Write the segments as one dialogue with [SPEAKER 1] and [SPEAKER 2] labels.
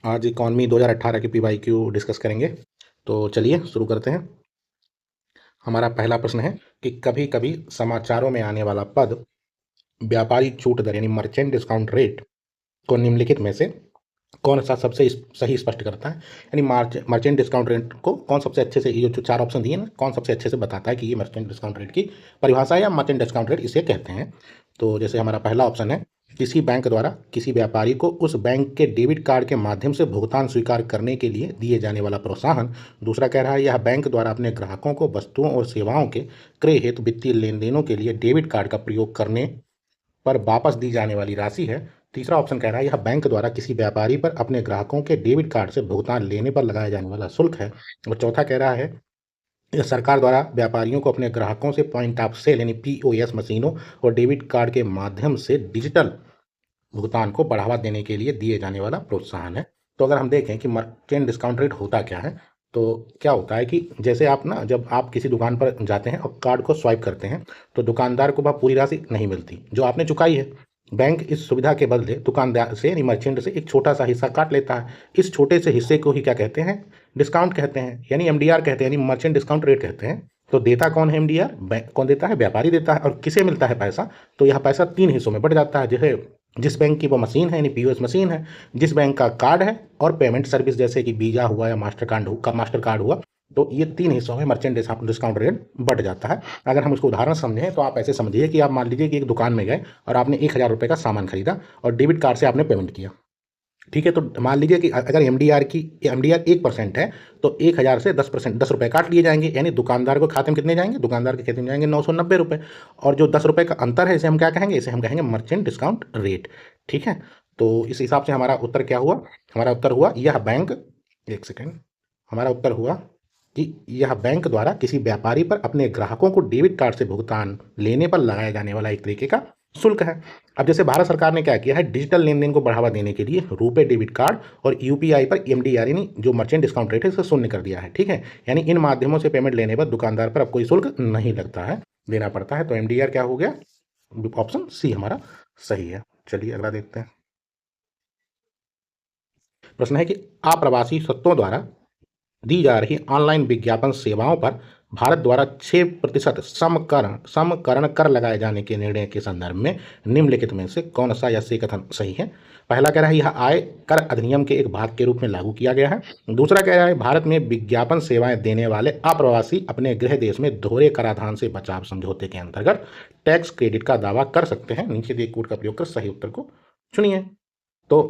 [SPEAKER 1] आज इकॉनमी 2018 की PYQ discuss करेंगे। तो चलिए शुरू करते हैं। हमारा पहला प्रश्न है कि कभी कभी समाचारों में आने वाला पद व्यापारी छूट दर यानी मर्चेंट डिस्काउंट रेट को निम्नलिखित में से कौन सा सबसे सही स्पष्ट करता है। यानी मर्चेंट डिस्काउंट रेट को कौन सबसे अच्छे से, ये जो चार ऑप्शन दिए ना, कौन सबसे अच्छे से बताता है कि ये मर्चेंट डिस्काउंट रेट की परिभाषा है या मर्चेंट डिस्काउंट रेट इसे कहते हैं। तो जैसे हमारा पहला ऑप्शन है, किसी बैंक द्वारा किसी व्यापारी को उस बैंक के डेबिट कार्ड के माध्यम से भुगतान स्वीकार करने के लिए दिए जाने वाला प्रोत्साहन। दूसरा कह रहा है, यह बैंक द्वारा अपने ग्राहकों को वस्तुओं और सेवाओं के क्रय हेतु वित्तीय लेन देनों के लिए डेबिट कार्ड का प्रयोग करने पर वापस दी जाने वाली राशि है। तीसरा ऑप्शन कह रहा है, यह बैंक द्वारा किसी व्यापारी पर अपने ग्राहकों के डेबिट कार्ड से भुगतान लेने पर लगाया जाने वाला शुल्क है। और चौथा कह रहा है, यह सरकार द्वारा व्यापारियों को अपने ग्राहकों से पॉइंट ऑफ सेल यानी POS मशीनों और डेबिट कार्ड के माध्यम से डिजिटल भुगतान को बढ़ावा देने के लिए दिए जाने वाला प्रोत्साहन है। तो अगर हम देखें कि मर्चेंट डिस्काउंट रेट होता क्या है, तो क्या होता है कि जैसे आप ना, जब आप किसी दुकान पर जाते हैं और कार्ड को स्वाइप करते हैं तो दुकानदार को वह पूरी राशि नहीं मिलती जो आपने चुकाई है। बैंक इस सुविधा के बदले दुकानदार से यानी मर्चेंट से एक छोटा सा हिस्सा काट लेता है। इस छोटे से हिस्से को ही क्या कहते हैं, डिस्काउंट कहते हैं, यानी MDR कहते हैं, यानी मर्चेंट डिस्काउंट रेट कहते हैं। तो देता कौन है MDR? बैंक कौन देता है? व्यापारी देता है। और किसे मिलता है पैसा? तो यह पैसा तीन हिस्सों में बढ़ जाता है। जैसे जिस बैंक की वो मशीन है यानी POS मशीन है, जिस बैंक का कार्ड है, और पेमेंट सर्विस जैसे कि वीजा हुआ या मास्टर कार्ड हुआ। तो ये तीन हिस्सों में मर्चेंट डिस्काउंट रेट बढ़ जाता है। अगर हम उसको उदाहरण समझें तो आप ऐसे समझिए कि आप मान लीजिए कि एक दुकान में गए और आपने 1,000 रुपये का सामान खरीदा और डेबिट कार्ड से आपने पेमेंट किया। ठीक है, तो मान लीजिए कि अगर MDR 1% है तो 1,000 से 10% 10 रुपये काट लिए जाएंगे, यानी दुकानदार को खाते में कितने जाएंगे? दुकानदार के खाते में जाएंगे 990 रुपये। और जो 10 रुपये का अंतर है इसे हम क्या कहेंगे? इसे हम कहेंगे मर्चेंट डिस्काउंट रेट। ठीक है, तो इस हिसाब से हमारा उत्तर क्या हुआ? हमारा उत्तर हुआ, यह बैंक, एक सेकेंड, हमारा उत्तर हुआ कि यह बैंक द्वारा किसी व्यापारी पर अपने ग्राहकों को डेबिट कार्ड से भुगतान लेने पर लगाया जाने वाला एक तरीके का शुल्क है। अब जैसे भारत सरकार ने क्या किया है, डिजिटल लेन देन को बढ़ावा देने के लिए रुपे डेबिट कार्ड और UPI पर MDR यानी जो मर्चेंट डिस्काउंट रेट है इसे शून्य कर दिया है। ठीक है, यानी इन माध्यमों से पेमेंट लेने पर दुकानदार पर अब कोई शुल्क नहीं लगता है, देना पड़ता है। तो MDR क्या हो गया? ऑप्शन सी हमारा सही है। चलिए अगला देखते हैं। प्रश्न है कि अप्रवासी सत्रों द्वारा दी जा रही ऑनलाइन विज्ञापन सेवाओं पर भारत द्वारा 6% समकरण कर लगाए जाने के निर्णय के संदर्भ में निम्नलिखित में से कौन सा या से कथन सही है? पहला कह रहा है, यह आय कर अधिनियम के एक भाग के रूप में लागू किया गया है। दूसरा कह रहा है, भारत में विज्ञापन सेवाएं देने वाले अप्रवासी अपने गृह देश में दोहरे कराधान से बचाव समझौते के अंतर्गत टैक्स क्रेडिट का दावा कर सकते हैं। नीचे दिए कोड का प्रयोग कर सही उत्तर को चुनिए। तो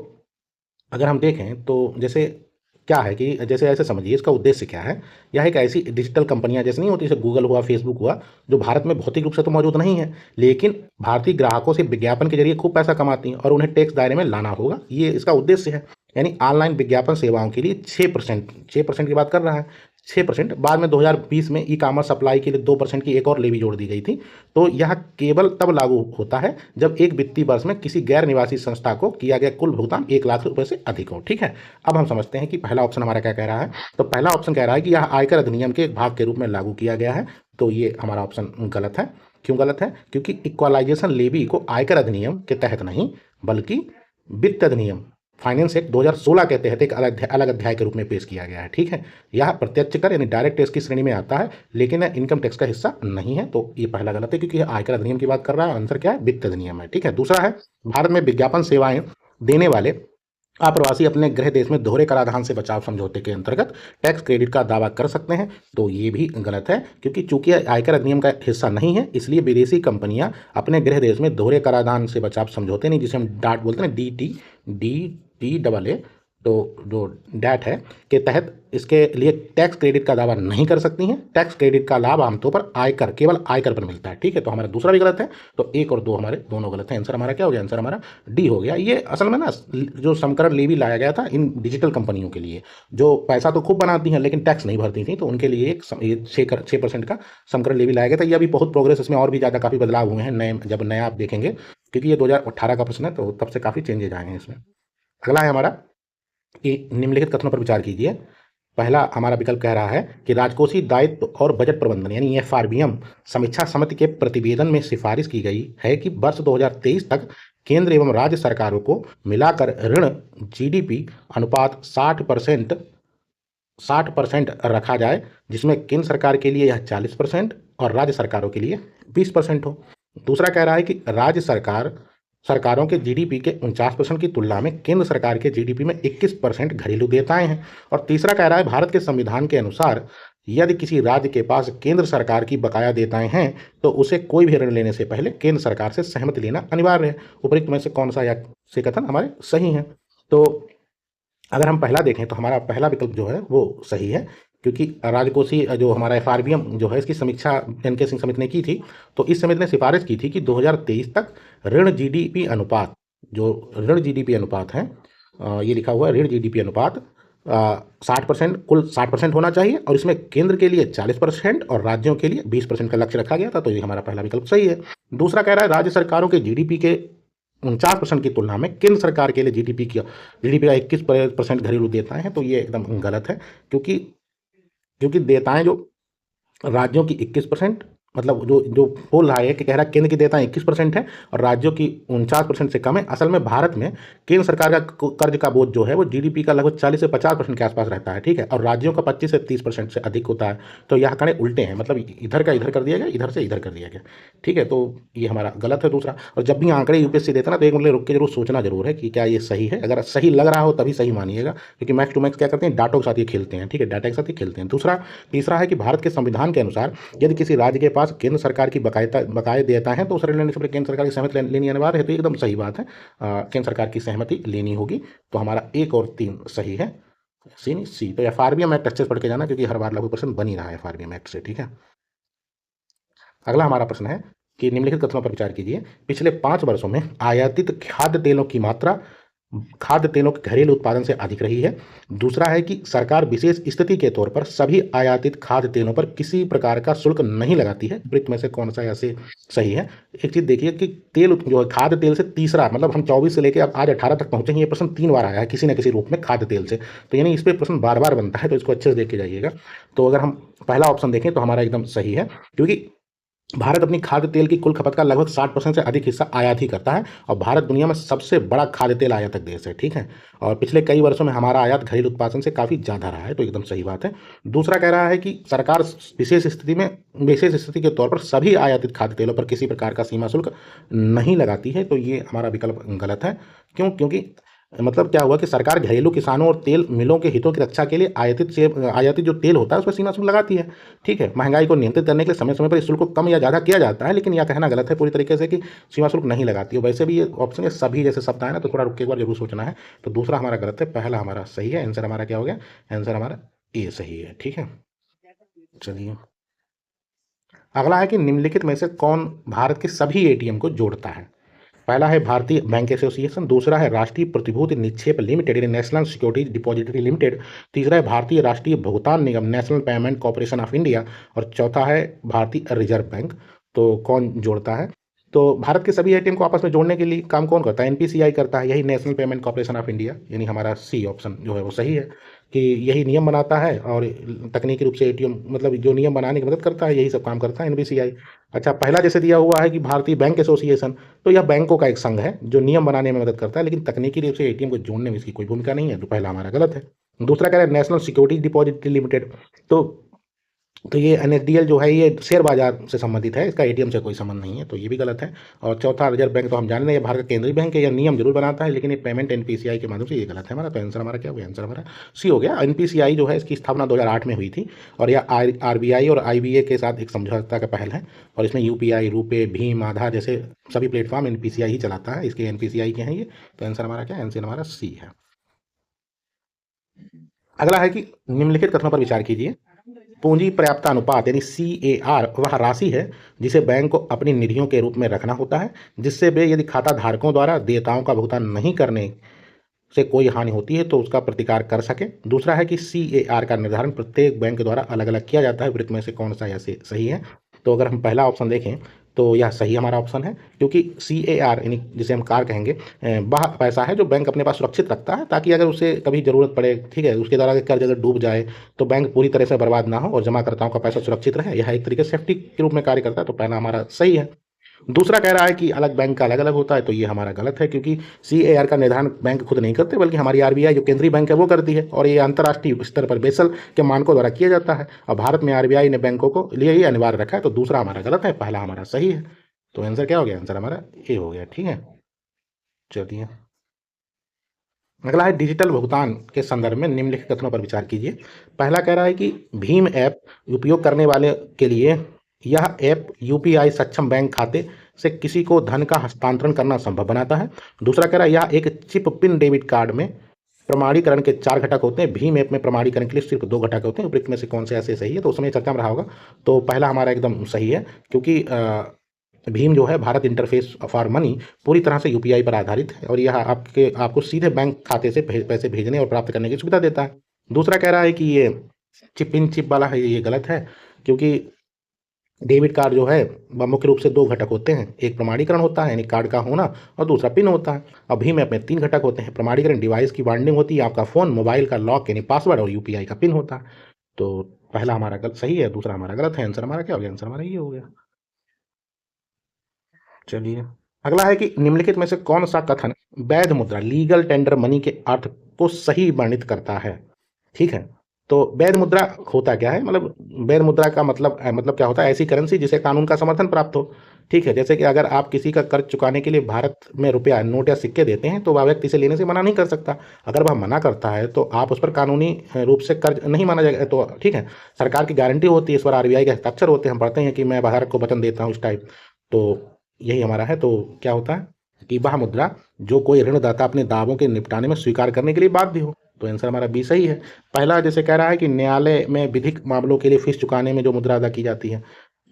[SPEAKER 1] अगर हम देखें तो जैसे क्या है कि जैसे ऐसे समझिए, इसका उद्देश्य क्या है? यह एक ऐसी डिजिटल कंपनियां जैसे नहीं होती, जैसे गूगल हुआ, फेसबुक हुआ, जो भारत में भौतिक रूप से तो मौजूद नहीं है, लेकिन भारतीय ग्राहकों से विज्ञापन के जरिए खूब पैसा कमाती हैं और उन्हें टैक्स दायरे में लाना होगा, ये इसका उद्देश्य है। यानी ऑनलाइन विज्ञापन सेवाओं के लिए 6% की बात कर रहा है। 6%, बाद में 2020 में E-कॉमर्स सप्लाई के लिए 2% की एक और लेवी जोड़ दी गई थी। तो यह केवल तब लागू होता है जब एक वित्तीय वर्ष में किसी गैर निवासी संस्था को किया गया कुल भुगतान 1,00,000 रुपये से अधिक हो। ठीक है, अब हम समझते हैं कि पहला ऑप्शन हमारा क्या कह रहा है। तो पहला ऑप्शन कह रहा है कि यह आयकर अधिनियम के एक भाग के रूप में लागू किया गया है। तो ये हमारा ऑप्शन गलत है। क्यों गलत है? क्योंकि इक्वलाइजेशन लेवी को आयकर अधिनियम के तहत नहीं, बल्कि वित्त अधिनियम फाइनेंस एक्ट 2016 के तहत एक अलग अध्याय के रूप में पेश किया गया है। ठीक है, यह प्रत्यक्ष कर यानी डायरेक्ट टैक्स की श्रेणी में आता है, लेकिन यह इनकम टैक्स का हिस्सा नहीं है। तो ये पहला गलत है, क्योंकि यह आयकर अधिनियम की बात कर रहा है। आंसर क्या है? वित्त अधिनियम है। ठीक है, दूसरा है, भारत में विज्ञापन सेवाएं देने वाले अप्रवासी अपने गृह देश में दोहरे कराधान से बचाव समझौते के अंतर्गत टैक्स क्रेडिट का दावा कर सकते हैं। तो ये भी गलत है, क्योंकि चूंकि आयकर अधिनियम का हिस्सा नहीं है, इसलिए विदेशी कंपनियां अपने गृह देश में दोहरे कराधान से बचाव समझौते नहीं, जिसे हम डाट बोलते हैं, DTAA, तो जो डैट है के तहत इसके लिए टैक्स क्रेडिट का दावा नहीं कर सकती हैं। टैक्स क्रेडिट का लाभ आमतौर पर केवल आयकर पर मिलता है। ठीक है, तो हमारा दूसरा भी गलत है। तो 1 और 2 हमारे दोनों गलत हैं। आंसर हमारा क्या हो गया? आंसर हमारा डी हो गया। ये असल में ना, जो समकरण लेवी लाया गया था इन डिजिटल कंपनियों के लिए, जो पैसा तो खूब बनाती हैं लेकिन टैक्स नहीं भरती थी, तो उनके लिए एक 6% का समकरण लेवी लाया गया था। ये अभी बहुत प्रोग्रेस, इसमें और भी ज़्यादा काफ़ी बदलाव हुए हैं, जब नया आप देखेंगे, क्योंकि ये 2018 का प्रश्न है, तो तब से काफ़ी चेंजेज आए हैं इसमें। अगला है हमारा कि निम्नलिखित कथनों पर विचार कीजिए। पहला हमारा विकल्प कह रहा है कि राजकोषीय दायित्व और बजट प्रबंधन यानी FRBM समीक्षा समिति के प्रतिवेदन में सिफारिश की गई है कि वर्ष 2023 तक केंद्र एवं राज्य सरकारों को मिलाकर ऋण जीडीपी अनुपात 60% रखा जाए, जिसमें केंद्र सरकार के लिए यह 40% और राज्य सरकारों के लिए 20% हो। दूसरा कह रहा है कि राज्य सरकारों के जीडीपी के 49% की तुलना में केंद्र सरकार के जीडीपी में 21% घरेलू देयताएं हैं। और तीसरा कह रहा है भारत के संविधान के अनुसार यदि किसी राज्य के पास केंद्र सरकार की बकाया देयताएं हैं तो उसे कोई भी ऋण लेने से पहले केंद्र सरकार से सहमति लेना अनिवार्य है। उपरोक्त में से कौन सा या से कथन हमारे सही है? तो अगर हम पहला देखें तो हमारा पहला विकल्प जो है वो सही है, क्योंकि राजकोषीय जो हमारा एफआरबीएम जो है इसकी समीक्षा एनके सिंह समिति ने की थी। तो इस समिति ने सिफारिश की थी कि 2023 तक ऋण जीडीपी अनुपात है, ये लिखा हुआ है ऋण जीडीपी अनुपात 60%, कुल 60% होना चाहिए, और इसमें केंद्र के लिए 40% और राज्यों के लिए 20% का लक्ष्य रखा गया था। तो ये हमारा पहला विकल्प सही है। दूसरा कह रहा है राज्य सरकारों के जीडीपी के 49% की तुलना में केंद्र सरकार के लिए जीडीपी का 21% घरेलू देयताएं हैं। तो ये एकदम गलत है, क्योंकि देयताएं जो राज्यों की 21%, मतलब जो बोल रहा है कि कह रहा है केंद्र की देयताएं 21% है और राज्यों की 49% से कम है। असल में भारत में केंद्र सरकार का कर्ज का बोझ जो है वो जीडीपी का लगभग 40 से 50% के आसपास रहता है, ठीक है, और राज्यों का 25 से 30% से अधिक होता है। तो यहाँ कड़े उल्टे हैं, मतलब इधर का इधर कर दिया गया, इधर से इधर कर दिया गया, ठीक है। तो ये हमारा गलत है दूसरा। और जब भी आंकड़े यूपीएससी देता ना तो एक मतलब रुक के जरूर सोचना जरूर है कि क्या ये सही है। अगर सही लग रहा हो तभी सही मानिएगा, क्योंकि मैक्स टू मैक्स क्या करते हैं, डाटों के साथ ये खेलते हैं, ठीक है, डाटा के साथ ही खेलते हैं। तीसरा है कि भारत के संविधान के अनुसार यदि किसी राज्य के पास केंद्र सरकार की बकाये देयता है तो उस ऋण लेने से पहले केंद्र सरकार की सहमति लेनी अनिवार्य है। तो एकदम सही बात है, केंद्र सरकार की सहमति लेनी होगी। तो हमारा 1 और 3 सही है, सी। तो एफआरबीएम एक्ट अच्छे से पढ़ के जाना, क्योंकि हर बार लागू प्रश्न बन ही रहा है एफआरबीएम एक्ट से, ठीक है। अगला हमारा प्रश्न है कि निम्नलिखित कथनों पर विचार कीजिए। पिछले 5 वर्षों में आयातित खाद्य तेलों की मात्रा खाद्य तेलों के घरेलू उत्पादन से अधिक रही है। दूसरा है कि सरकार विशेष स्थिति के तौर पर सभी आयातित खाद्य तेलों पर किसी प्रकार का शुल्क नहीं लगाती है। वृत्त में से कौन सा ऐसे सही है? एक चीज देखिए कि तेल जो है खाद्य तेल से तीसरा, मतलब हम 24 से लेकर अब आज 18 तक पहुंचे हैं, ये प्रश्न 3 बार आया है किसी न किसी रूप में खाद्य तेल से। तो यानी इस पर प्रश्न बार बार बनता है, तो इसको अच्छे से देख के जाइएगा। तो अगर हम पहला ऑप्शन देखें तो हमारा एकदम सही है, क्योंकि भारत अपनी खाद्य तेल की कुल खपत का लगभग 60% से अधिक हिस्सा आयात ही करता है और भारत दुनिया में सबसे बड़ा खाद्य तेल आयातक देश है, ठीक है। और पिछले कई वर्षों में हमारा आयात घरेलू उत्पादन से काफ़ी ज़्यादा रहा है, तो एकदम सही बात है। दूसरा कह रहा है कि सरकार विशेष स्थिति के तौर पर सभी आयातित खाद्य तेलों पर किसी प्रकार का सीमा शुल्क नहीं लगाती है। तो ये हमारा विकल्प गलत है। क्योंकि मतलब क्या हुआ कि सरकार घरेलू किसानों और तेल मिलों के हितों की रक्षा के लिए आयातित जो तेल होता है उस पर सीमा शुल्क लगाती है, ठीक है। महंगाई को नियंत्रित करने के लिए समय समय पर इस शुल्क को कम या ज़्यादा किया जाता है, लेकिन यह कहना गलत है पूरी तरीके से कि सीमा शुल्क नहीं लगाती है। वैसे भी ये ऑप्शन है सभी जैसे शब्द आए ना, तो थोड़ा रुक के एक बार जरूर सोचना है। तो दूसरा हमारा गलत है, पहला हमारा सही है। आंसर हमारा क्या हो गया? आंसर हमारा ए सही है, ठीक है। चलिए अगला है कि निम्नलिखित में से कौन भारत के सभी एटीएम को जोड़ता है? पहला है भारतीय बैंक एसोसिएशन, दूसरा है राष्ट्रीय प्रतिभूति निक्षेप लिमिटेड यानी नेशनल सिक्योरिटीज डिपॉजिटरी लिमिटेड, तीसरा है भारतीय राष्ट्रीय भुगतान निगम National Payment Corporation of India, और चौथा है भारतीय रिजर्व बैंक। तो कौन जोड़ता है? तो भारत के सभी एटीएम को आपस में जोड़ने के लिए काम कौन करता है? एनपीसीआई करता है, यही national Payment Corporation of India, यानी हमारा सी ऑप्शन जो है वो सही है कि यही नियम बनाता है और तकनीकी रूप से एटीएम मतलब जो नियम बनाने की मदद करता है, यही सब काम करता है एनपीसीआई। अच्छा, पहला जैसे दिया हुआ है कि भारतीय बैंक एसोसिएशन, तो यह बैंकों का एक संघ है जो नियम बनाने में मदद करता है, लेकिन तकनीकी रूप से एटीएम को जोड़ने में इसकी कोई भूमिका नहीं है। तो पहला हमारा गलत है। दूसरा कह रहे हैं नेशनल सिक्योरिटी डिपॉजिटरी लिमिटेड, तो ये एनएसडीएल जो है ये शेयर बाजार से संबंधित है, इसका एटीएम से कोई संबंध नहीं है, तो ये भी गलत है। और चौथा रिजर्व बैंक, तो हम जान रहे हैं ये भारत का केंद्रीय बैंक है, यह नियम जरूर बनाता है, लेकिन ये पेमेंट एनपीसीआई के माध्यम से, ये गलत है हमारा। तो आंसर हमारा क्या हो गया? आंसर हमारा सी हो गया। एनपीसीआई जो है इसकी स्थापना 2008 में हुई थी और यह आरबीआई और आईबीए के साथ एक समझौता का पहल है, और इसमें यूपीआई, रुपे, भीम, आधार जैसे सभी प्लेटफॉर्म एनपीसीआई ही चलाता है, इसके एनपीसीआई के हैं ये। तो आंसर हमारा क्या है? आंसर हमारा सी है। अगला है कि निम्नलिखित कथनों पर विचार कीजिए। पूंजी पर्याप्त अनुपात यानी CAR वह राशि है जिसे बैंक को अपनी निधियों के रूप में रखना होता है, जिससे वे यदि खाता धारकों द्वारा देयताओं का भुगतान नहीं करने से कोई हानि होती है तो उसका प्रतिकार कर सके। दूसरा है कि CAR का निर्धारण प्रत्येक बैंक द्वारा अलग अलग किया जाता है। वृत्त में से कौन सा ऐसे सही है? तो अगर हम पहला ऑप्शन देखें तो यह सही हमारा ऑप्शन है, क्योंकि CAR यानी जिसे हम कार कहेंगे वह पैसा है जो बैंक अपने पास सुरक्षित रखता है, ताकि अगर उसे कभी ज़रूरत पड़े, ठीक है, उसके द्वारा कर्ज अगर डूब जाए तो बैंक पूरी तरह से बर्बाद ना हो और जमाकर्ताओं का पैसा सुरक्षित रहे। यह एक तरीके से सेफ्टी के रूप में कार्य करता है। तो पहला हमारा सही है। दूसरा कह रहा है कि अलग बैंक का अलग अलग होता है, तो ये हमारा गलत है, क्योंकि CAR का निर्धारण बैंक खुद नहीं करते, बल्कि हमारी RBI जो केंद्रीय बैंक है वो करती है, और ये अंतर्राष्ट्रीय स्तर पर बेसल के मानकों द्वारा किया जाता है। और भारत में RBI ने बैंकों को लिए ही अनिवार्य रखा है, तो दूसरा हमारा गलत है, पहला हमारा सही है। तो आंसर क्या हो गया? आंसर हमारा ए हो गया। ठीक है, चलिए अगला है डिजिटल भुगतान के संदर्भ में निम्नलिखित कथनों पर विचार कीजिए। पहला कह रहा है कि भीम ऐप उपयोग करने वाले के लिए यह ऐप UPI सक्षम बैंक खाते से किसी को धन का हस्तांतरण करना संभव बनाता है। दूसरा कह रहा है यह एक चिप पिन डेबिट कार्ड में प्रमाणीकरण के 4 घटक होते हैं, भीम ऐप में प्रमाणीकरण के लिए सिर्फ 2 घटक होते हैं, उपयुक्त में से कौन से ऐसे सही है? तो उसमें चर्चा में रहा होगा, तो पहला हमारा एकदम सही है, क्योंकि भीम जो है भारत इंटरफेस फॉर मनी पूरी तरह से UPI पर आधारित है, और यह आपको सीधे बैंक खाते से पैसे भेजने और प्राप्त करने की सुविधा देता है। दूसरा कह रहा है कि ये चिप इन चिप वाला है, ये गलत है, क्योंकि डेबिट कार्ड जो है वह मुख्य रूप से 2 घटक होते हैं, एक प्रमाणीकरण होता है यानी कार्ड का होना, और दूसरा पिन होता है। अब भीम ऐप में 3 घटक होते हैं, प्रमाणीकरण डिवाइस की बाइंडिंग होती है, आपका फ़ोन मोबाइल का लॉक यानी पासवर्ड, और UPI का पिन होता है। तो पहला हमारा गलत सही है, दूसरा हमारा गलत है। आंसर हमारा क्या हो गया? आंसर हमारा ये हो गया। चलिए अगला है कि निम्नलिखित में से कौन सा कथन वैध मुद्रा लीगल टेंडर मनी के अर्थ को सही वर्णित करता है? ठीक है, तो वैध मुद्रा होता क्या है? मतलब वैध मुद्रा का मतलब क्या होता है? ऐसी करेंसी जिसे कानून का समर्थन प्राप्त हो। ठीक है, जैसे कि अगर आप किसी का कर्ज चुकाने के लिए भारत में रुपया नोट या सिक्के देते हैं, तो वह व्यक्ति इसे लेने से मना नहीं कर सकता। अगर वह मना करता है तो आप उस पर कानूनी रूप से कर्ज नहीं माना जाएगा। तो ठीक है, सरकार की गारंटी होती है, इस पर RBI के हस्ताक्षर होते हैं, हम पढ़ते हैं कि मैं भारत को वचन देता हूँ इस टाइप। तो यही हमारा है। तो क्या होता है कि वह मुद्रा जो कोई ऋणदाता अपने दावों के निपटाने में स्वीकार करने के लिए बाध्य हो। तो आंसर हमारा बी सही है। पहला जैसे कह रहा है कि न्यायालय में विधिक मामलों के लिए फीस चुकाने में जो मुद्रा अदा की जाती है,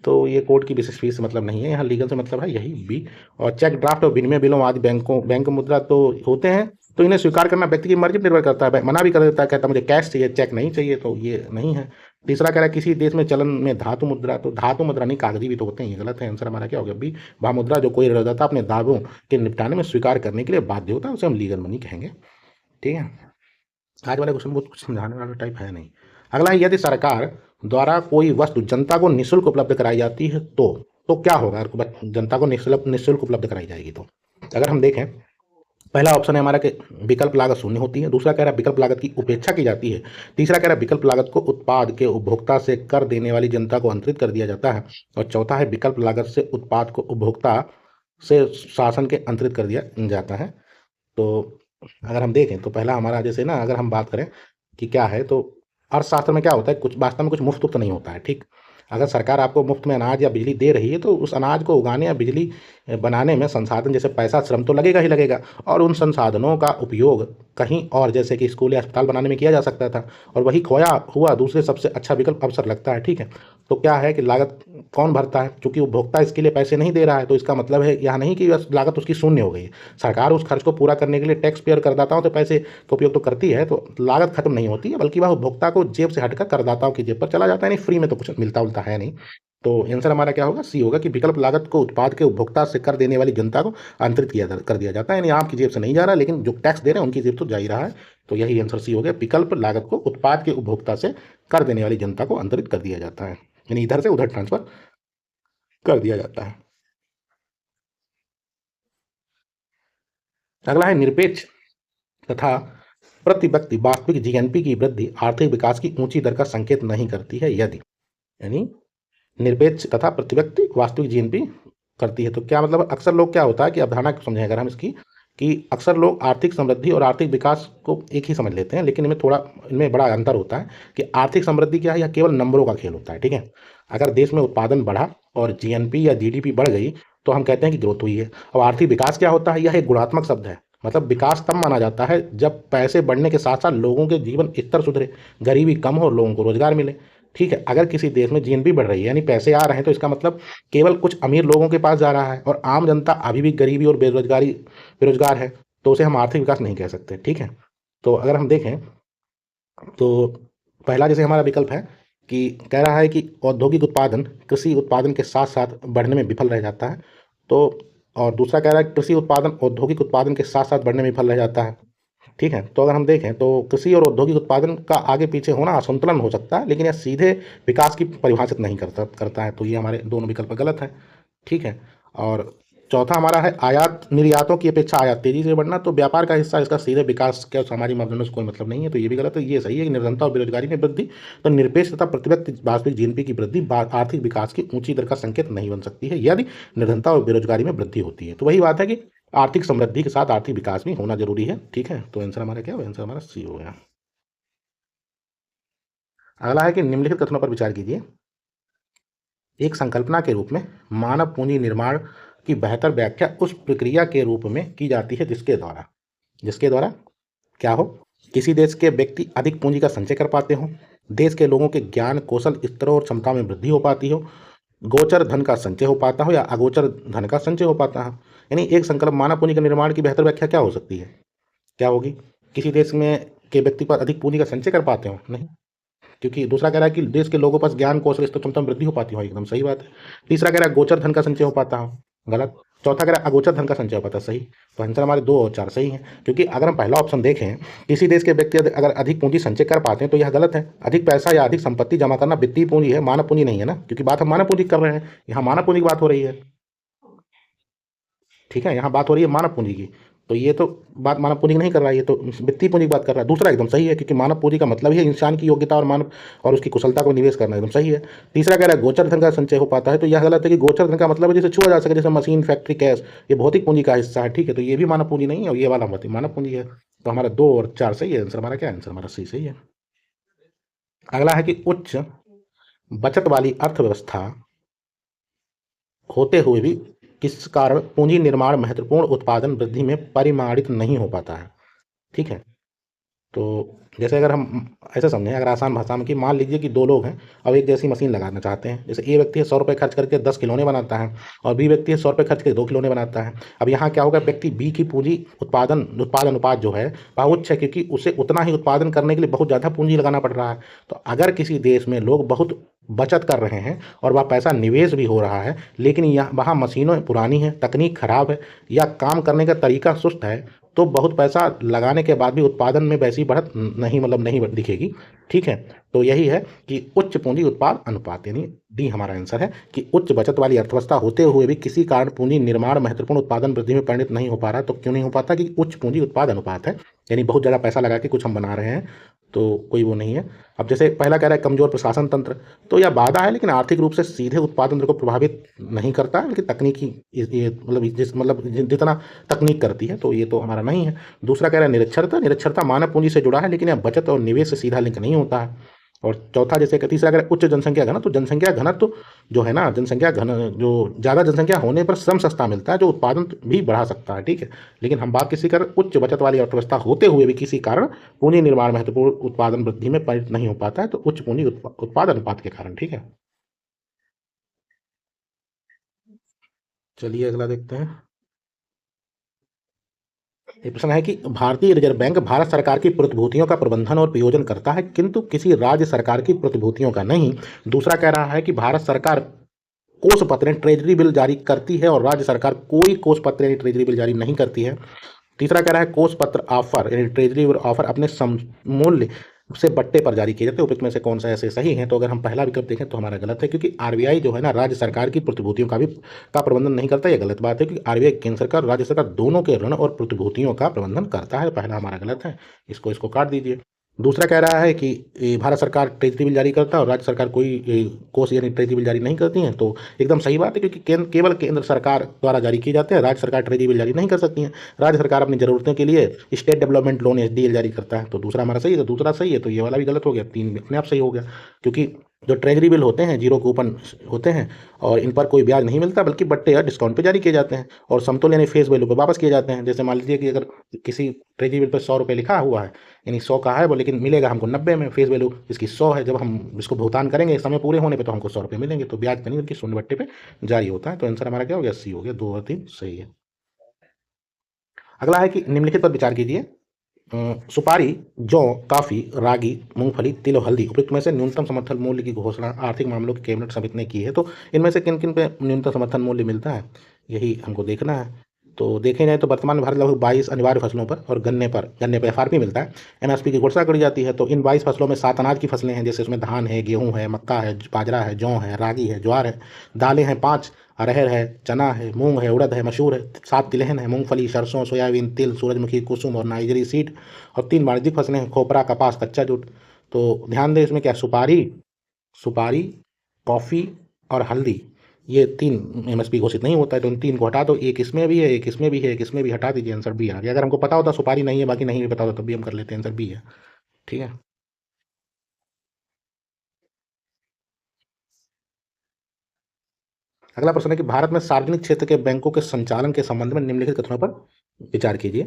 [SPEAKER 1] तो ये कोर्ट की विशेष फीस मतलब नहीं है, यहाँ लीगल से मतलब है, यही बी। और चेक ड्राफ्ट और विनिमय बिलों आदि बैंक मुद्रा तो होते हैं, तो इन्हें स्वीकार करना व्यक्ति की मर्जी पर निर्भर करता है, मना भी कर देता है, कहता है मुझे कैश चाहिए, चेक नहीं चाहिए, तो ये नहीं है। तीसरा कह रहा है किसी देश में चलन में धातु मुद्रा, तो धातु मुद्रा नहीं, कागजी भी तो होते हैं, ये गलत है। आंसर हमारा क्या हो गया? बी। वह मुद्रा जो कोई ऋणदाता अपने दावों के निपटाने में स्वीकार करने के लिए बाध्य होता है, उसे हम लीगल मनी कहेंगे। ठीक है, आज वाले क्वेश्चन बहुत कुछ समझाने वाला टाइप है नहीं। अगला है यदि सरकार द्वारा कोई वस्तु जनता को निःशुल्क उपलब्ध कराई जाती है तो क्या होगा? अगर जनता को निःशुल्क उपलब्ध कराई जाएगी तो अगर हम देखें, पहला ऑप्शन है हमारा कि विकल्प लागत शून्य होती है। दूसरा कह रहा है विकल्प लागत की उपेक्षा की जाती है। तीसरा कह रहा है विकल्प लागत को उत्पाद के उपभोक्ता से कर देने वाली जनता को अंतरित कर दिया जाता है। और चौथा है विकल्प लागत से उत्पाद को उपभोक्ता से शासन के अंतरित कर दिया जाता है। तो अगर हम देखें तो पहला हमारा जैसे ना, अगर हम बात करें कि क्या है, तो अर्थशास्त्र में क्या होता है, कुछ वास्तव में कुछ मुफ्त तो नहीं होता है। ठीक, अगर सरकार आपको मुफ्त में अनाज या बिजली दे रही है, तो उस अनाज को उगाने या बिजली बनाने में संसाधन जैसे पैसा श्रम तो लगेगा ही लगेगा, और उन संसाधनों का उपयोग कहीं और जैसे कि स्कूल या अस्पताल बनाने में किया जा सकता था, और वही खोया हुआ दूसरे सबसे अच्छा विकल्प अवसर लगता है। ठीक है, तो क्या है कि लागत कौन भरता है? चूंकि उपभोक्ता इसके लिए पैसे नहीं दे रहा है, तो इसका मतलब है यह नहीं कि लागत उसकी शून्य हो गई है। सरकार उस खर्च को पूरा करने के लिए टैक्स पेयर करदाताओं से पैसे का उपयोग तो करती है, तो लागत खत्म नहीं होती है, बल्कि वह उपभोक्ता को जेब से हटकर करदाताओं की जेब पर चला जाता है, यानी फ्री में तो कुछ मिलता उलता है नहीं। तो आंसर हमारा क्या होगा? सी होगा कि विकल्प लागत को उत्पाद के उपभोक्ता से कर देने वाली जनता को अंतरित कर दिया जाता है, यानी आपकी जेब से नहीं जा रहा, लेकिन जो टैक्स दे रहे हैं उनकी जेब तो जा ही रहा है। तो यही आंसर सी हो गया, विकल्प लागत को उत्पाद के उपभोक्ता से कर देने वाली जनता को अंतरित कर दिया जाता है, यानी इधर से उधर ट्रांसफर कर दिया जाता है। अगला है निरपेक्ष तथा प्रति व्यक्ति वास्तविक GNP की वृद्धि आर्थिक विकास की ऊंची दर का संकेत नहीं करती है यदि, यानी निरपेक्ष तथा प्रति व्यक्ति वास्तविक GNP करती है। तो क्या मतलब? अक्सर लोग क्या होता है कि अवधारणा समझें अगर हम इसकी, कि अक्सर लोग आर्थिक समृद्धि और आर्थिक विकास को एक ही समझ लेते हैं, लेकिन इनमें बड़ा अंतर होता है कि आर्थिक समृद्धि क्या है? यह केवल नंबरों का खेल होता है। ठीक है, अगर देश में उत्पादन बढ़ा और GNP या GDP बढ़ गई, तो हम कहते हैं कि ग्रोथ हुई है। अब आर्थिक विकास क्या होता है? यह एक गुणात्मक शब्द है, मतलब विकास तब माना जाता है जब पैसे बढ़ने के साथ साथ लोगों के जीवन स्तर सुधरे, गरीबी कम हो और लोगों को रोजगार मिले। ठीक है, अगर किसी देश में GNP बढ़ रही है यानी पैसे आ रहे हैं, तो इसका मतलब केवल कुछ अमीर लोगों के पास जा रहा है और आम जनता अभी भी गरीबी और बेरोजगार है, तो उसे हम आर्थिक विकास नहीं कह सकते। ठीक है, तो अगर हम देखें तो पहला जैसे हमारा विकल्प है कि कह रहा है कि औद्योगिक उत्पादन कृषि उत्पादन के साथ साथ बढ़ने में विफल रह जाता है। तो और दूसरा कह रहा है कि कृषि उत्पादन औद्योगिक उत्पादन के साथ साथ बढ़ने में विफल रह जाता है। ठीक है, तो अगर हम देखें तो कृषि और औद्योगिक उत्पादन का आगे पीछे होना असंतुलन हो सकता है, लेकिन यह सीधे विकास की परिभाषित नहीं करता है, तो ये हमारे दोनों विकल्प गलत है। ठीक है, और चौथा हमारा है आयात निर्यातों की अपेक्षा आयात तेजी से बढ़ना। तो व्यापार का हिस्सा इसका सीधे विकास के सामाजिक मापदंडों से कोई मतलब नहीं है, तो ये भी गलत है। ये सही है कि निर्धनता और बेरोजगारी में वृद्धि तो निरपेक्ष तथा प्रति व्यक्ति वास्तविक जीएनपी की वृद्धि आर्थिक विकास की ऊंची दर का संकेत नहीं बन सकती है यदि निर्धनता और बेरोजगारी में वृद्धि होती है। तो वही बात है कि आर्थिक समृद्धि के साथ आर्थिक विकास भी होना जरूरी है। ठीक है, तो आंसर हमारा क्या हुआ? आंसर हमारा सी हो गया। अगला है कि निम्नलिखित कथनों पर विचार कीजिए। एक संकल्पना के रूप में मानव पूंजी निर्माण की बेहतर व्याख्या उस प्रक्रिया के रूप में की जाती है जिसके द्वारा क्या हो, किसी देश के व्यक्ति अधिक पूंजी का संचय कर पाते हो, देश के लोगों के ज्ञान कौशल स्तरों और क्षमता में वृद्धि हो पाती हो, गोचर धन का संचय हो पाता हो या अगोचर धन का संचय हो पाता है। यानी एक संकल्प मानव पूंजी के निर्माण की बेहतर व्याख्या क्या हो सकती है? क्या होगी? किसी देश में के व्यक्ति पर अधिक पूंजी का संचय कर पाते हो? नहीं, क्योंकि दूसरा कह रहा है कि देश के लोगों के पास ज्ञान कौशल स्तर क्षमता में वृद्धि हो पाती हो, एकदम सही बात है। तीसरा कह रहा है गोचर धन का संचय हो पाता हो, गलत। चौथा कह रहा है अगोचर धन का संचय हो पाता है, सही। तो आंसर हमारे 2 और 4 सही हैं, क्योंकि अगर हम पहला ऑप्शन देखें, किसी देश के व्यक्ति अगर अधिक पूंजी संचय कर पाते हैं तो यह गलत है। अधिक पैसा या अधिक संपत्ति जमा करना वित्तीय पूंजी है, मानव पूंजी नहीं है ना, क्योंकि बात हम मानव पूंजी कर रहे हैं, यहाँ मानव पूंजी की बात हो रही है। ठीक है, यहाँ बात हो रही है मानव पूंजी की, तो ये तो बात मानव पूंजी की नहीं कर रहा है, ये तो वित्तीय पूंजी की बात कर रहा है। दूसरा एकदम सही है, क्योंकि मानव पूंजी का मतलब ही है इंसान की योग्यता और मानव और उसकी कुशलता को निवेश करना, एकदम सही है। तीसरा कह रहा है गोचर धन का संचय हो पाता है, तो यह गलत है कि गोचर धन का मतलब है जैसे छुआ जा सके, जैसे मशीन फैक्ट्री कैश, ये भौतिक पूंजी का हिस्सा है। ठीक है, तो ये भी मानव पूंजी नहीं है और ये वाला मानव पूंजी है। तो हमारा 2 और 4 सही है, आंसर हमारा क्या है? आंसर हमारा सी सही है। अगला है कि उच्च बचत वाली अर्थव्यवस्था होते हुए भी किस कारण पूंजी निर्माण महत्वपूर्ण उत्पादन वृद्धि में परिमाणित नहीं हो पाता है? ठीक है, तो जैसे अगर हम ऐसे समझें, अगर आसान भाषा में, कि मान लीजिए कि 2 लोग हैं और एक जैसी मशीन लगाना चाहते हैं। जैसे ए व्यक्ति है 100 रुपये खर्च करके 10 खिलौने बनाता है और बी व्यक्ति है 100 रुपये खर्च करके 2 खिलौने बनाता है। अब यहाँ क्या होगा, व्यक्ति बी की पूंजी उत्पाद अनुपात जो है वह उच्च है, क्योंकि उसे उतना ही उत्पादन करने के लिए बहुत ज़्यादा पूंजी लगाना पड़ रहा है। तो अगर किसी देश में लोग बहुत बचत कर रहे हैं और वह पैसा निवेश भी हो रहा है, लेकिन यहाँ वहाँ मशीनें पुरानी हैं, तकनीक खराब है या काम करने का तरीका सुस्त है, तो बहुत पैसा लगाने के बाद भी उत्पादन में वैसी बढ़त नहीं, मतलब नहीं दिखेगी। ठीक है, तो यही है कि उच्च पूंजी उत्पाद अनुपात, यानी डी हमारा आंसर है कि उच्च बचत वाली अर्थव्यवस्था होते हुए भी किसी कारण पूंजी निर्माण महत्वपूर्ण उत्पादन वृद्धि में परिणत नहीं हो पा रहा। तो क्यों नहीं हो पाता? कि उच्च पूंजी उत्पाद अनुपात है, यानी बहुत ज़्यादा पैसा लगा के कुछ हम बना रहे हैं, तो कोई वो नहीं है। अब जैसे पहला कह रहा है कमजोर प्रशासन तंत्र, तो यह बाधा है, लेकिन आर्थिक रूप से सीधे उत्पादन को प्रभावित नहीं करता है, लेकिन तकनीकी ये जितना तकनीक करती है, तो ये तो हमारा नहीं है। दूसरा कह रहा है निरक्षरता मानव पूंजी से जुड़ा है, लेकिन यह बचत और निवेश से सीधा लिंक नहीं होता है। और चौथा जैसे कि तीसरा अगर उच्च जनसंख्या घनत्व, तो जनसंख्या घनत्व जो है ना, जनसंख्या घन जो ज़्यादा जनसंख्या होने पर श्रम सस्ता मिलता है जो उत्पादन भी बढ़ा सकता है। ठीक है, लेकिन हम बात किसी कर उच्च बचत वाली अर्थव्यवस्था होते हुए भी किसी कारण पूंजी निर्माण महत्वपूर्ण उत्पादन वृद्धि में परिणत नहीं हो पाता है, तो उच्च पूंजी उत्पाद अनुपात के कारण। ठीक है, चलिए अगला देखते हैं। ये प्रश्न है कि भारतीय रिजर्व बैंक भारत सरकार की प्रतिभूतियों का प्रबंधन और प्रयोजन करता है, किंतु किसी राज्य सरकार की प्रतिभूतियों का नहीं। दूसरा कह रहा है कि भारत सरकार कोष पत्र ट्रेजरी बिल जारी करती है और राज्य सरकार कोई कोष पत्र यानी ट्रेजरी बिल जारी नहीं करती है। तीसरा कह रहा है कोष पत्र ऑफर यानी ट्रेजरी ऑफर अपने मूल्य से बट्टे पर जारी किए जाते हैं। उपयुक्त में से कौन सा ऐसे सही है? तो अगर हम पहला विकल्प देखें तो हमारा गलत है, क्योंकि आरबीआई जो है ना राज्य सरकार की प्रतिभूतियों का प्रबंधन नहीं करता। यह गलत बात है, क्योंकि आरबीआई केंद्र सरकार राज्य सरकार दोनों के ऋण और प्रतिभूतियों का प्रबंधन करता है। पहला हमारा गलत है, इसको काट दीजिए। दूसरा कह रहा है कि भारत सरकार ट्रेजरी बिल जारी करता है और राज्य सरकार कोई कोष यानी ट्रेजरी बिल जारी नहीं करती हैं। तो एकदम सही बात है, क्योंकि केवल केंद्र सरकार द्वारा जारी किए जाते हैं, राज्य सरकार ट्रेजरी बिल जारी नहीं कर सकती हैं। राज्य सरकार अपनी जरूरतों के लिए स्टेट डेवलपमेंट लोन एसडीएल जारी करता है। तो दूसरा हमारा सही है, तो दूसरा सही है, तो ये वाला भी गलत हो गया, 3 अपने आप सही हो गया। क्योंकि जो ट्रेजरी बिल होते हैं जीरो कूपन होते हैं और इन पर कोई ब्याज नहीं मिलता, बल्कि बट्टे या डिस्काउंट पे जारी किए जाते हैं और समतुल्य यानी फेस वैल्यू पे वापस किए जाते हैं। जैसे मान लीजिए कि अगर किसी ट्रेजरी बिल पर 100 रुपये लिखा हुआ है, यानी 100 का है वो, लेकिन मिलेगा हमको 90 में, फेस वैल्यू इसकी 100 है। जब हम इसको भुगतान करेंगे समय पूरे होने पे तो हमको 100 रुपये मिलेंगे, तो ब्याज नहीं बल्कि शून्य बट्टे पे जारी होता है। तो आंसर हमारा क्या हो गया? सी हो गया, 2 और 3 सही है। अगला है कि निम्नलिखित पर विचार कीजिए। सुपारी, जौ, काफी, रागी, मूंगफली, तिल और हल्दी उपयुक्त में से न्यूनतम समर्थन मूल्य की घोषणा आर्थिक मामलों की कैबिनेट समिति ने की है। तो इनमें से किन किन पे न्यूनतम समर्थन मूल्य मिलता है, यही हमको देखना है। तो देखे जाए तो वर्तमान में भारत लगभग 22 अनिवार्य फसलों पर और गन्ने पर एफआरपी मिलता है, एमएसपी की घोषणा करी जाती है। तो इन 22 फसलों में 7 अनाज की फसलें हैं, जैसे उसमें धान है, गेहूं है, मक्का है, बाजरा है, जौ है, रागी है, ज्वार है। दालें हैं 5, अरहर है, चना है, मूंग है, उड़द है, मसूर है। 7 तिलहन है, मूंगफली, सरसों, सोयाबीन, तिल, सूरजमुखी, कुसुम और नाइजरी सीड। और 3 वाणिज्यिक फसलें हैं, खोपरा, कपास, कच्चा जूट। तो ध्यान दें इसमें क्या, सुपारी, सुपारी, कॉफ़ी और हल्दी, ये 3 एमएसपी घोषित नहीं होता है। तो इन 3 को हटा दो, एक इसमें भी है, एक इसमें भी है, एक इसमें भी, हटा दीजिए, आंसर बी आ गया। अगर हमको पता होता सुपारी नहीं है, बाकी नहीं भी पता होता, तब भी हम कर लेते हैं, आंसर बी है। ठीक है। अगला प्रश्न है कि भारत में सार्वजनिक क्षेत्र के बैंकों के संचालन के संबंध में निम्नलिखित कथनों पर विचार कीजिए।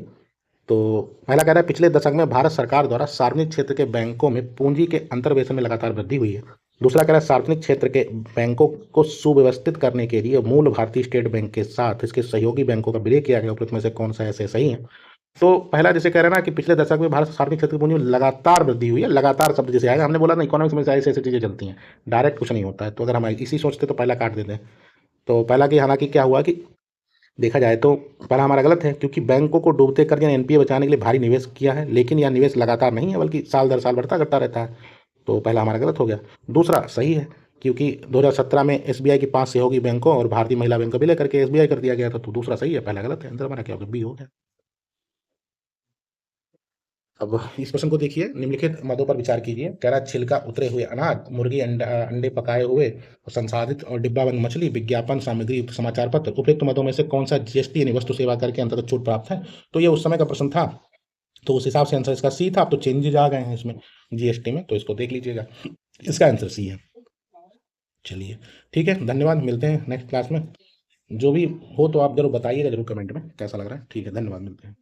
[SPEAKER 1] तो पहला कह रहा है, पिछले दशक में भारत सरकार द्वारा सार्वजनिक क्षेत्र के बैंकों में पूंजी के अंतर्वेशन में लगातार वृद्धि हुई है। दूसरा कह रहा है, सार्वजनिक क्षेत्र के बैंकों को सुव्यवस्थित करने के लिए मूल भारतीय स्टेट बैंक के साथ इसके सहयोगी बैंकों का विलय किया गया। उपरोक्त में से कौन सा ऐसे सही है? तो पहला जैसे कह रहे हैं ना कि पिछले दशक में भारत सार्वजनिक क्षेत्र की पूंजी में लगातार वृद्धि हुई है, लगातार शब्द जैसे आएगा, हमने बोला ना इकोनॉमिक्स में ऐसे ऐसी चीजें चलती हैं, डायरेक्ट कुछ नहीं होता है। तो अगर हम इसी सोचते तो पहला काट देते हैं। तो पहला कि हालांकि क्या हुआ कि देखा जाए तो पहला हमारा गलत है, क्योंकि बैंकों को डूबते कर्ज यानी एनपीए बचाने के लिए भारी निवेश किया है, लेकिन यह निवेश लगातार नहीं है, बल्कि साल दर साल बढ़ता घटता रहता है। तो पहला हमारा गलत हो गया। दूसरा सही है, क्योंकि 2017 में एसबीआई की 5 सहयोगी बैंकों और भारतीय महिला बैंक का विलय करके एसबीआई कर दिया गया था। तो दूसरा सही है, पहला गलत है। आंसर हमारा क्या होगा, बी हो गया। अब इस प्रश्न को देखिए, निम्नलिखित मदों पर विचार कीजिए। कह रहा है, छिलका उतरे हुए अनाज, मुर्गी अंडे पकाए हुए, संसाधित और डिब्बाबंद मछली, विज्ञापन सामग्री युक्त समाचार पत्र। उपयुक्त मदों में से कौन सा जीएसटी यानी वस्तु सेवा कर के अंतर्गत छूट प्राप्त है? तो ये उस समय का प्रश्न था, तो उस हिसाब से आंसर इसका सी था। अब तो चेंजेज आ गए हैं इसमें जीएसटी में, तो इसको देख लीजिएगा, इसका आंसर सी है। चलिए, ठीक है, धन्यवाद, मिलते हैं नेक्स्ट क्लास में। जो भी हो तो आप जरूर बताइएगा, जरूर कमेंट में कैसा लग रहा है। ठीक है, धन्यवाद, मिलते हैं।